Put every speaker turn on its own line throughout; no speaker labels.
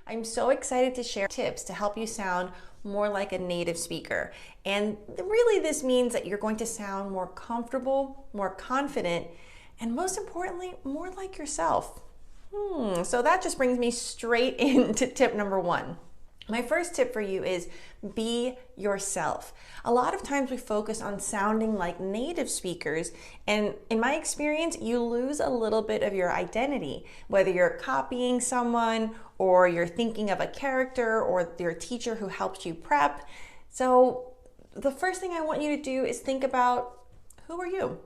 I'm so excited to share tips to help you sound more like a native speaker. And really, this means that you're going to sound more comfortable, more confident, and most importantly, more like yourself. So that just brings me straight into tip number one. My first tip for you is be yourself. A lot of times we focus on sounding like native speakers, and in my experience, you lose a little bit of your identity, whether you're copying someone or you're thinking of a character or your teacher who helped you prep. So the first thing I want you to do is think about, who are you?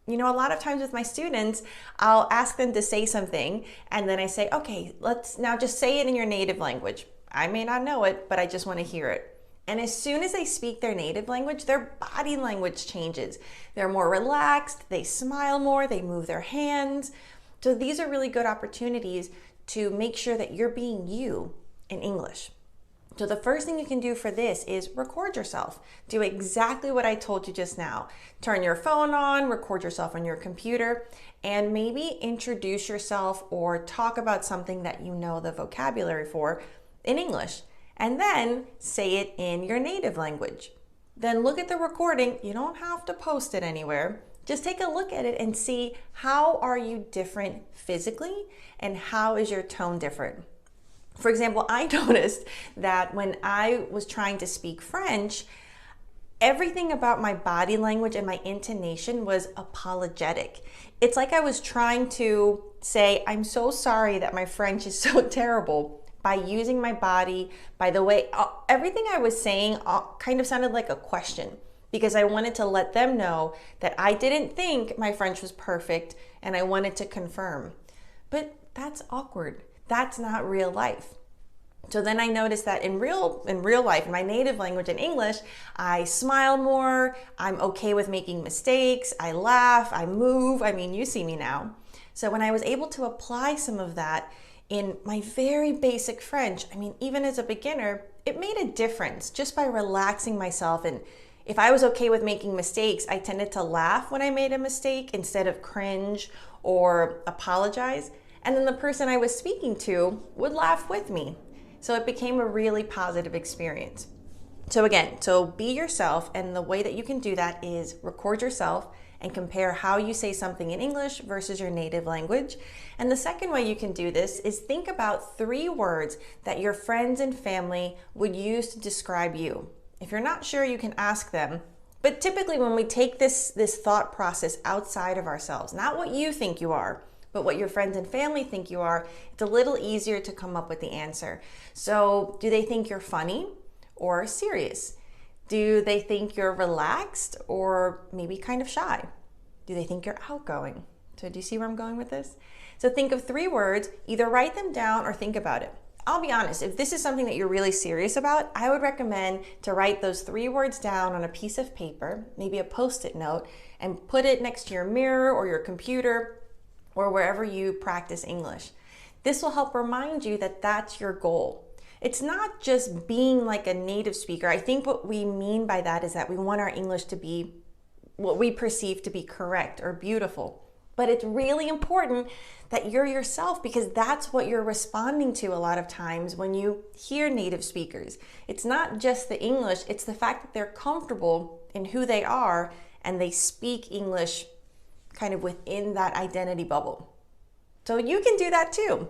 You know, a lot of times with my students, I'll ask them to say something, and then I say, okay, let's now just say it in your native language. I may not know it, but I just want to hear it. And as soon as they speak their native language, their body language changes. They're more relaxed, they smile more, they move their hands. So these are really good opportunities to make sure that you're being you in English. So the first thing you can do for this is record yourself. Do exactly what I told you just now. Turn your phone on, record yourself on your computer, and maybe introduce yourself or talk about something that you know the vocabulary for in English, and then say it in your native language. Then look at the recording. You don't have to post it anywhere. Just take a look at it and see, how are you different physically and how is your tone different? For example, I noticed that when I was trying to speak French, everything about my body language and my intonation was apologetic. It's like I was trying to say, I'm so sorry that my French is so terrible, by using my body, by the way, everything I was saying kind of sounded like a question, because I wanted to let them know that I didn't think my French was perfect and I wanted to confirm. But that's awkward. That's not real life. So then I noticed that in real life, in my native language, in English, I smile more, I'm okay with making mistakes, I laugh, I move. I mean, you see me now. So when I was able to apply some of that in my very basic French, I mean, even as a beginner, it made a difference just by relaxing myself. And if I was okay with making mistakes, I tended to laugh when I made a mistake instead of cringe or apologize. And then the person I was speaking to would laugh with me. So it became a really positive experience. So again, be yourself, and the way that you can do that is record yourself and compare how you say something in English versus your native language. And the second way you can do this is think about 3 words that your friends and family would use to describe you. If you're not sure, you can ask them. But typically when we take this thought process outside of ourselves, not what you think you are, but what your friends and family think you are, it's a little easier to come up with the answer. So do they think you're funny or serious? Do they think you're relaxed or maybe kind of shy? Do they think you're outgoing? So do you see where I'm going with this? So think of 3 words, either write them down or think about it. I'll be honest, if this is something that you're really serious about, I would recommend to write those 3 words down on a piece of paper, maybe a Post-it note, and put it next to your mirror or your computer or wherever you practice English. This will help remind you that that's your goal. It's not just being like a native speaker. I think what we mean by that is that we want our English to be what we perceive to be correct or beautiful. But it's really important that you're yourself, because that's what you're responding to a lot of times when you hear native speakers. It's not just the English, it's the fact that they're comfortable in who they are and they speak English kind of within that identity bubble. So you can do that too.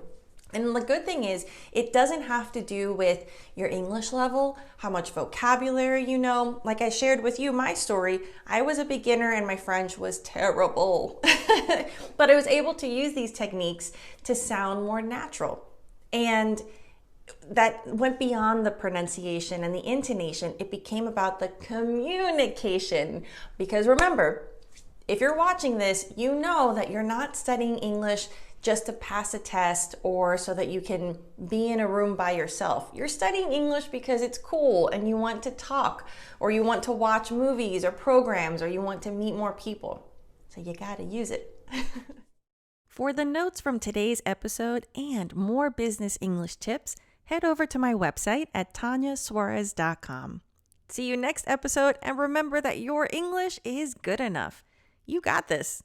And the good thing is, it doesn't have to do with your English level, how much vocabulary you know. Like I shared with you my story, I was a beginner and my French was terrible. But I was able to use these techniques to sound more natural. And that went beyond the pronunciation and the intonation. It became about the communication. Because remember, if you're watching this, you know that you're not studying English just to pass a test or so that you can be in a room by yourself. You're studying English because it's cool and you want to talk, or you want to watch movies or programs, or you want to meet more people. So you gotta use it. For the notes from today's episode and more business English tips, head over to my website at tanyasuarez.com. See you next episode, and remember that your English is good enough. You got this.